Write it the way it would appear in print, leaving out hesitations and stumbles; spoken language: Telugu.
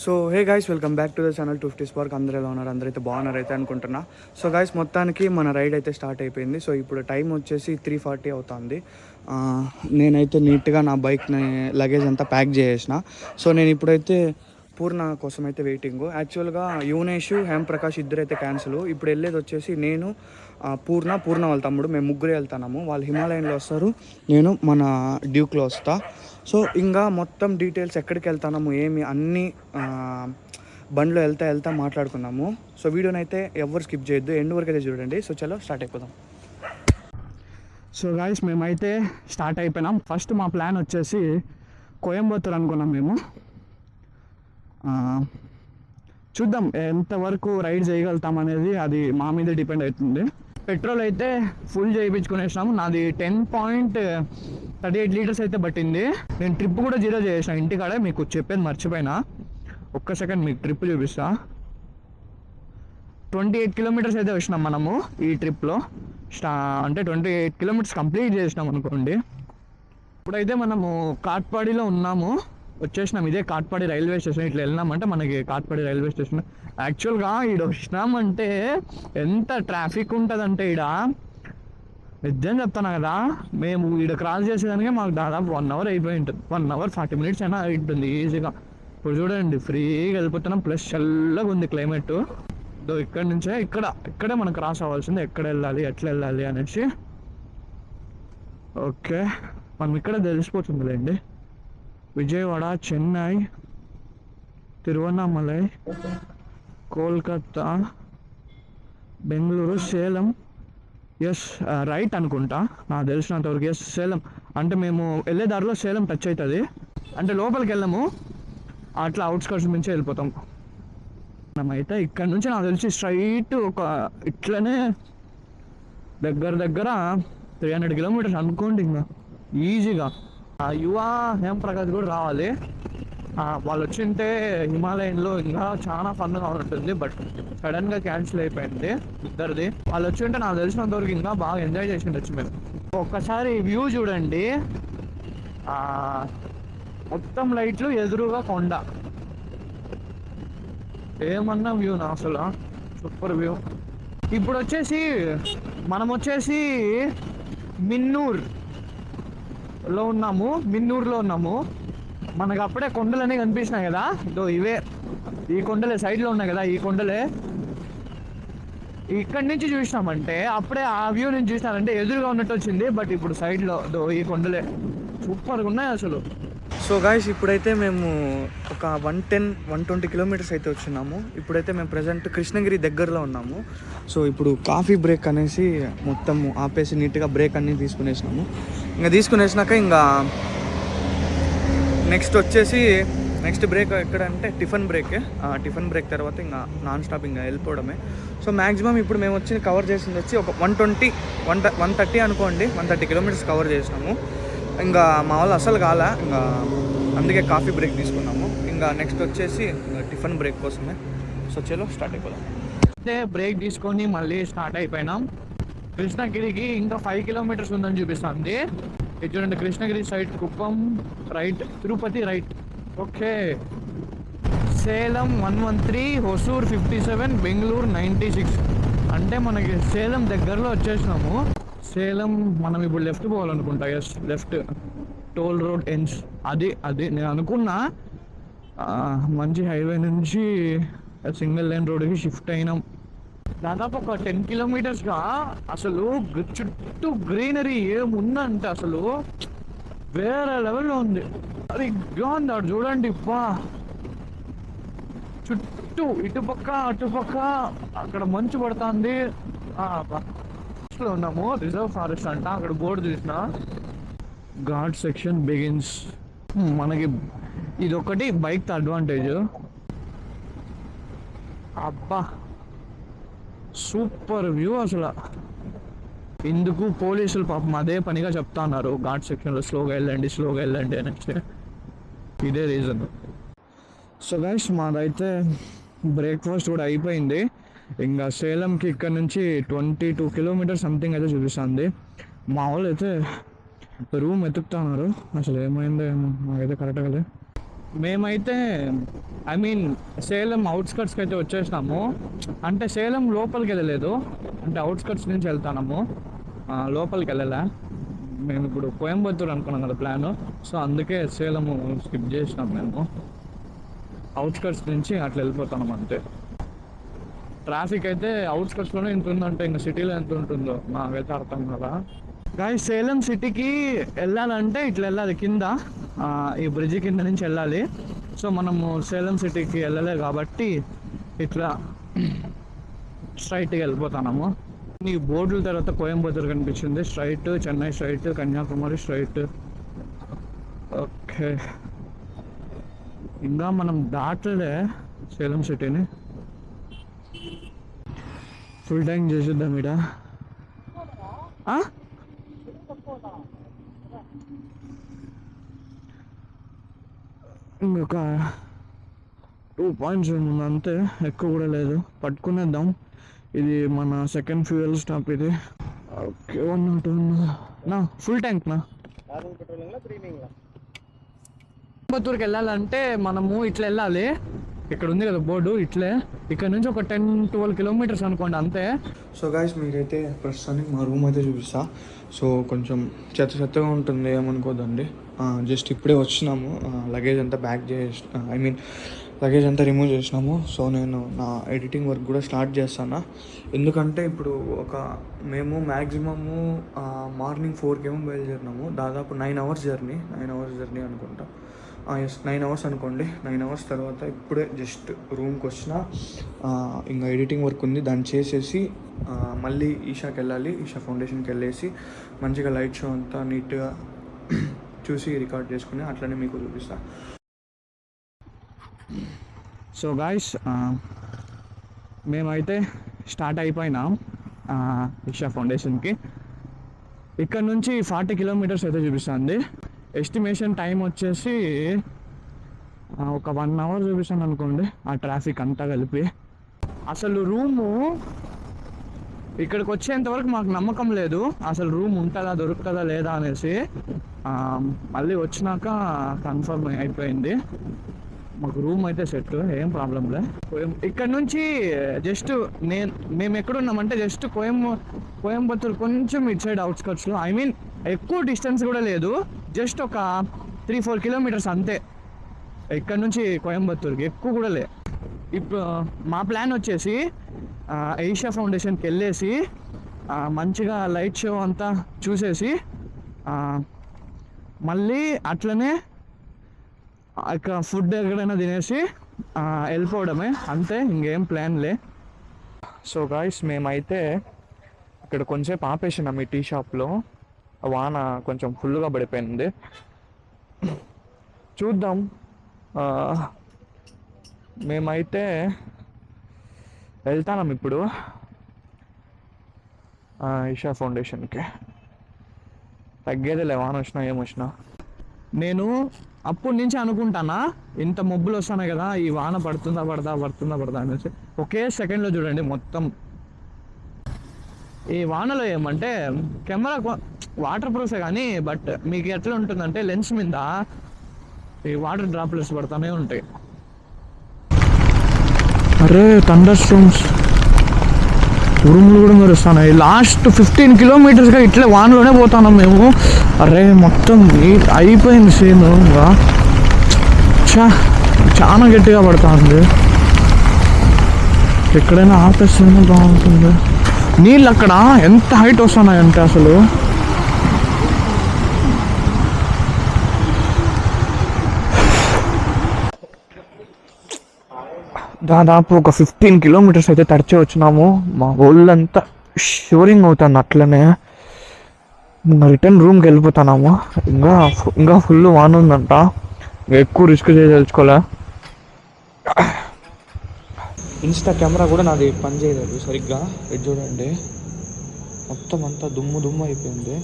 So hey guys, welcome back to the channel 250 spark. అందరూ ఎలా ఉన్నారు? అందరైతే బాగున్నారైతే అనుకుంటున్నా. సో గైస్, మొత్తానికి మన రైడ్ అయితే స్టార్ట్ అయిపోయింది. సో ఇప్పుడు టైం వచ్చేసి 3:40 అవుతుంది. నేనైతే నీట్గా నా బైక్ని లగేజ్ అంతా ప్యాక్ చేసేసిన. సో నేను ఇప్పుడైతే పూర్ణ కోసం అయితే వెయిటింగ్. యాక్చువల్గా యువనేష్, హేమప్రకాష్ ఇద్దరైతే క్యాన్సిల్. ఇప్పుడు వెళ్ళేది వచ్చేసి నేను, పూర్ణ వాళ్ళ తమ్ముడు, మేము ముగ్గురే వెళ్తున్నాము. వాళ్ళు హిమాలయన్లో వస్తారు, నేను మన డ్యూక్లో వస్తా. సో ఇంకా మొత్తం డీటెయిల్స్ ఎక్కడికి వెళ్తున్నాము ఏమి అన్నీ బండ్లో వెళ్తా మాట్లాడుకున్నాము. సో వీడియోని అయితే ఎవరు స్కిప్ చేయొద్దు, ఎండ్ వరకు అయితే చూడండి. సో చలో స్టార్ట్ అయిపోదాం. సో గాయస్, మేమైతే స్టార్ట్ అయిపోయినాం. ఫస్ట్ మా ప్లాన్ వచ్చేసి కోయంబత్తూర్ అనుకున్నాం మేము. చూద్దాం ఎంతవరకు రైడ్ చేయగలుగుతాం అనేది, అది మా మీద డిపెండ్ అవుతుంది. పెట్రోల్ అయితే ఫుల్ చేయించుకునేసినాము. నాది 10.38 లీటర్స్ అయితే పట్టింది. నేను ట్రిప్ కూడా 0 చేసిన ఇంటికాడే. మీకు చెప్పేది మర్చిపోయినా, ఒక్క సెకండ్ మీకు ట్రిప్ చూపిస్తా. 28 కిలోమీటర్స్ అయితే వచ్చినాం మనము ఈ ట్రిప్లో. అంటే 28 కిలోమీటర్స్ కంప్లీట్ చేసినాం అనుకోండి. ఇప్పుడైతే మనము కాట్పాడిలో ఉన్నాము, వచ్చేసినాం. ఇదే కాట్పాడి రైల్వే స్టేషన్. ఇట్లా వెళ్ళినామంటే మనకి కాట్పాడి రైల్వే స్టేషన్. యాక్చువల్గా ఈడ వచ్చినామంటే ఎంత ట్రాఫిక్ ఉంటుందంటే, ఈడ నిజం చెప్తాను కదా, మేము ఈడ క్రాస్ చేసేదానికే మాకు దాదాపు 1 అవర్ అయిపోయి ఉంటుంది. 1 అవర్ 40 మినిట్స్ అయినా ఉంటుంది ఈజీగా. ఇప్పుడు చూడండి, ఫ్రీగా వెళ్ళిపోతున్నాం. ప్లస్ చల్లగా ఉంది క్లైమేట్. ఇక్కడి నుంచే ఇక్కడే మనం క్రాస్ అవ్వాల్సింది, ఎక్కడ వెళ్ళాలి ఎట్లా వెళ్ళాలి అనేసి. ఓకే, మనం ఇక్కడ తెలిసిపోతుందిలేండి. విజయవాడ, చెన్నై, తిరువన్నామలై, కోల్కతా, బెంగళూరు, సేలం. ఎస్, రైట్ అనుకుంటా నాకు తెలిసినంతవరకు. ఎస్, సేలం. అంటే మేము వెళ్ళే దారిలో సేలం టచ్ అవుతుంది. అంటే లోపలికి వెళ్ళము, అట్లా అవుట్స్కట్స్ నుంచి వెళ్ళిపోతాం. మనమైతే ఇక్కడ నుంచి నాకు తెలిసి స్ట్రైట్ ఒక ఇట్లనే దగ్గర 300 కిలోమీటర్స్ అనుకోండి ఇంకా ఈజీగా. యువ హేమప్రకాష్ కూడా రావాలి. వాళ్ళు వచ్చింటే హిమాలయన్లో ఇంకా చాలా ఫన్గా ఉంటుంది. బట్ సడన్గా క్యాన్సిల్ అయిపోయింది ఇద్దరిది. వాళ్ళు వచ్చింటే నాకు తెలిసినంతవరకు ఇంకా బాగా ఎంజాయ్ చేసి ఉండొచ్చు మేము. ఒక్కసారి వ్యూ చూడండి, మొత్తం లైట్లు, ఎదురుగా కొండ. ఏమన్నా వ్యూ నా అసలు, సూపర్ వ్యూ. ఇప్పుడు వచ్చేసి మనం వచ్చేసి మిన్నూరులో ఉన్నాము. మనకు అప్పుడే కొండలన్నీ కనిపించినాయి కదా, ఇవే ఈ కొండలే సైడ్లో ఉన్నాయి కదా, ఈ కొండలే. ఇక్కడి నుంచి చూసినామంటే అప్పుడే ఆ వ్యూ నుంచి చూసినారంటే ఎదురుగా ఉన్నట్టు వచ్చింది. బట్ ఇప్పుడు సైడ్లో ఈ కొండలే సూపర్గా ఉన్నాయి అసలు. సో గాయస్, ఇప్పుడైతే మేము ఒక 120 కిలోమీటర్స్ అయితే వచ్చినాము. ఇప్పుడైతే మేము ప్రజెంట్ కృష్ణగిరి దగ్గరలో ఉన్నాము. సో ఇప్పుడు కాఫీ బ్రేక్ అనేసి మొత్తం ఆపేసి నీట్గా బ్రేక్ అన్నీ తీసుకునేసినాము. ఇంకా తీసుకునేసినాక ఇంకా నెక్స్ట్ బ్రేక్ ఎక్కడంటే టిఫిన్ బ్రేక్ తర్వాత ఇంకా నాన్ స్టాప్ ఇంకా వెళ్ళిపోవడమే. సో మ్యాక్సిమం ఇప్పుడు మేము కవర్ చేసింది వచ్చి ఒక 130 అనుకోండి. 130 కిలోమీటర్స్ కవర్ చేసినాము. ఇంకా మా వాళ్ళు అసలు కాలే, ఇంకా అందుకే కాఫీ బ్రేక్ తీసుకున్నాము. ఇంకా నెక్స్ట్ వచ్చేసి టిఫిన్ బ్రేక్ కోసమే. సో చలో స్టార్ట్ అయిపోదాం. అయితే బ్రేక్ తీసుకొని మళ్ళీ స్టార్ట్ అయిపోయినాం. కృష్ణగిరికి ఇంకా 5 కిలోమీటర్స్ ఉందని చూపిస్తుంది. ఇది చూడండి, Krishnagiri side Kuppam right, Tirupati right. Okay, Salem 113, Hosur 57, Bengaluru 96. అంటే మనకి సేలం దగ్గరలో వచ్చేసినాము. సేలం మనం ఇప్పుడు లెఫ్ట్ పోవాలనుకుంటా. Yes, left toll road ends. అది నేను అనుకున్నా. మంచి హైవే నుంచి సింగిల్ లైన్ రోడ్కి షిఫ్ట్ అయినాం. దాదాపు ఒక 10 కిలోమీటర్స్గా అసలు చుట్టూ గ్రీనరీ ఏముందంటే అసలు వేరే లెవెల్లో ఉంది. అది బాగుంది. అటు చూడండి, చుట్టూ ఇటుపక్క అటుపక్క అక్కడ మంచు పడుతుంది. ఉన్నాము, రిజర్వ్ ఫారెస్ట్ అంట. అక్కడ బోర్డు చూసిన ఘాట్ సెక్షన్ బిగిన్స్. మనకి ఇదొకటి బైక్ అడ్వాంటేజ్. అబ్బా, సూపర్ వ్యూ అసలు. ఇందుకు పోలీసులు పాపం అదే పనిగా చెప్తున్నారు, ఘాట్ సెక్షన్లో స్లోగా వెళ్ళండి అనేసి. ఇదే రీజన్. సో గైస్, మాదైతే బ్రేక్ఫాస్ట్ కూడా అయిపోయింది. ఇంకా సేలంకి ఇక్కడ నుంచి 22 కిలోమీటర్స్ సంథింగ్ అయితే చూపిస్తుంది. మా వాళ్ళు అయితే రూమ్ ఎతుకుతున్నారు. అసలు ఏమైందో ఏమో, నాకైతే కరెక్ట్గా లేదు. మేమైతే ఐ మీన్ సేలం అవుట్స్కట్స్కి అయితే వచ్చేసినాము. అంటే సేలం లోపలికి వెళ్ళలేదు, అంటే అవుట్స్కట్స్ నుంచి వెళ్తాము, లోపలికి వెళ్ళలే. మేము ఇప్పుడు కోయంబత్తూర్ అనుకున్నాం కదా ప్లాను, సో అందుకే సేలము స్కిప్ చేసినాం. మేము అవుట్స్కట్స్ నుంచి అట్లా వెళ్ళిపోతున్నాం అంతే. ట్రాఫిక్ అయితే అవుట్స్కట్స్లోనే ఎంత ఉందంటే ఇంకా సిటీలో ఎంత ఉంటుందో నాకైతే అర్థం కదా. గాయస్ సేలం సిటీకి వెళ్ళాలంటే ఇట్లా వెళ్ళాలి కింద, ఈ బ్రిడ్జి కింద నుంచి వెళ్ళాలి. సో మనము సేలం సిటీకి వెళ్ళలే కాబట్టి ఇట్లా స్ట్రైట్గా వెళ్ళిపోతున్నాము. నీకు బోర్డుల తర్వాత కోయంబత్తూర్ కనిపించింది straight, Chennai straight, Kanyakumari straight. Okay, ఇంకా మనం దాటలే సేలం సిటీని. ఫుల్ ట్యాంక్ చేసేద్దాం ఈడ. ఇంకొక 2 పాయింట్స్ ఉంది అంతే, ఎక్కువ కూడా లేదు. పట్టుకునేద్దాం. ఇది మన సెకండ్ ఫ్యూయల్ స్టాప్ ఇది. ఓకే, 1 నా ఫుల్ ట్యాంక్ నా. కోయంబత్తూర్కి వెళ్ళాలంటే మనము ఇట్లా వెళ్ళాలి. ఇక్కడ ఉంది కదా బోర్డు, ఇట్లే ఇక్కడ నుంచి ఒక 10-12 కిలోమీటర్స్ అనుకోండి అంతే. సో గాయస్ మీరైతే ప్రస్తుతానికి మా రూమ్ అయితే చూపిస్తా. సో కొంచెం చెత్తగా ఉంటుంది, ఏమనుకోదండి. జస్ట్ ఇప్పుడే వచ్చినాము, లగేజ్ అంతా బ్యాక్ చేసి లగేజ్ అంతా రిమూవ్ చేసినాము. సో నేను నా ఎడిటింగ్ వర్క్ కూడా స్టార్ట్ చేస్తాను. ఎందుకంటే ఇప్పుడు మేము మ్యాక్సిమము మార్నింగ్ 4కి ఏమో బయలుదేరినాము. దాదాపు 9 అవర్స్ జర్నీ అనుకుంటా. ఎస్, 9 అవర్స్ అనుకోండి. 9 అవర్స్ తర్వాత ఇప్పుడే జస్ట్ రూమ్కి వచ్చిన. ఇంకా ఎడిటింగ్ వర్క్ ఉంది, దాన్ని చేసేసి మళ్ళీ ఈషాకి వెళ్ళాలి. ఈషా ఫౌండేషన్కి వెళ్ళేసి మంచిగా లైట్ షో అంతా నీట్గా చూసి రికార్డ్ చేసుకుని అట్లనే మీకు చూపిస్తా. సో గాయస్ మేమైతే స్టార్ట్ అయిపోయినాం ఈషా ఫౌండేషన్కి. ఇక్కడ నుంచి 40 కిలోమీటర్స్ అయితే చూపిస్తుంది. ఎస్టిమేషన్ టైం వచ్చేసి ఒక 1 అవర్ చూపిస్తాను అనుకోండి, ఆ ట్రాఫిక్ అంతా కలిపి. అసలు రూము ఇక్కడికి వచ్చేంత వరకు మాకు నమ్మకం లేదు, అసలు రూమ్ ఉంటుందా దొరుకుతుందా లేదా అనేసి. మళ్ళీ వచ్చినాక కన్ఫర్మ్ అయిపోయింది, మాకు రూమ్ అయితే సెట్, ఏం ప్రాబ్లం లే. ఇక్కడ నుంచి జస్ట్ మేము ఎక్కడున్నామంటే జస్ట్ కోయంబత్తూర్ కొంచెం ఇటు సైడ్ అవుట్స్కట్స్లో. ఐ మీన్ ఎక్కువ డిస్టెన్స్ కూడా లేదు, జస్ట్ ఒక 3-4 కిలోమీటర్స్ అంతే ఇక్కడ నుంచి కోయంబత్తూర్కి, ఎక్కువ కూడా లే. ఇప్పుడు మా ప్లాన్ వచ్చేసి ఈషా ఫౌండేషన్కి వెళ్ళేసి మంచిగా లైట్ షో అంతా చూసేసి మళ్ళీ అట్లనే ఇక్కడ ఫుడ్ ఎక్కడైనా తినేసి వెళ్ళిపోవడమే అంతే, ఇంకేం ప్లాన్ లే. సో గాయస్ మేమైతే ఇక్కడ కొంచెంసేపు ఆపేసినాం ఈ టీ షాప్లో. వాన కొంచెం ఫుల్గా పడిపోయింది, చూద్దాం. మేమైతే వెళ్తాం ఇప్పుడు ఈషా ఫౌండేషన్కి. తగ్గేదిలే వాన వచ్చినా ఏమొచ్చినా. నేను అప్పటి నుంచి అనుకుంటానా ఇంత మబ్బులు వస్తున్నాయి కదా, ఈ వాన పడుతుందా అనేసి. ఒకే సెకండ్లో చూడండి మొత్తం. ఈ వానలో ఏమంటే కెమెరా వాటర్ ప్రూఫే కానీ, బట్ మీకు ఎట్లా ఉంటుందంటే లెన్స్ మీద ఈ వాటర్ డ్రాప్లెట్స్ పడుతూనే ఉంటాయి. అరే థండర్ స్టార్మ్స్, ఉరుములు కూడా మెరుస్తున్నాయి. లాస్ట్ 15 కిలోమీటర్స్గా ఇట్లా వానలోనే పోతున్నాం మేము. అరే మొత్తం అయిపోయింది సీన్, ఇంకా చాలా గట్టిగా పడుతుంది. ఎక్కడైనా ఆపేస్తేనే బాగుంటుంది. నీళ్ళు అక్కడ ఎంత హైట్ వస్తున్నాయంటే అసలు దాదాపు ఒక 15 కిలోమీటర్స్ అయితే తడిచే వచ్చినాము. మా ఒళ్ళంతా షివరింగ్ అవుతుంది అట్లనే. రిటర్న్ రూమ్కి వెళ్ళిపోతున్నాము. ఇంకా ఫుల్ వాన ఉందంట, ఎక్కువ రిస్క్ చేయదలుచుకోలే. ఇన్స్టా కెమెరా కూడా నాది పని చేయలేదు సరిగ్గా. ఇది చూడండి మొత్తం అంతా దుమ్ము అయిపోయింది.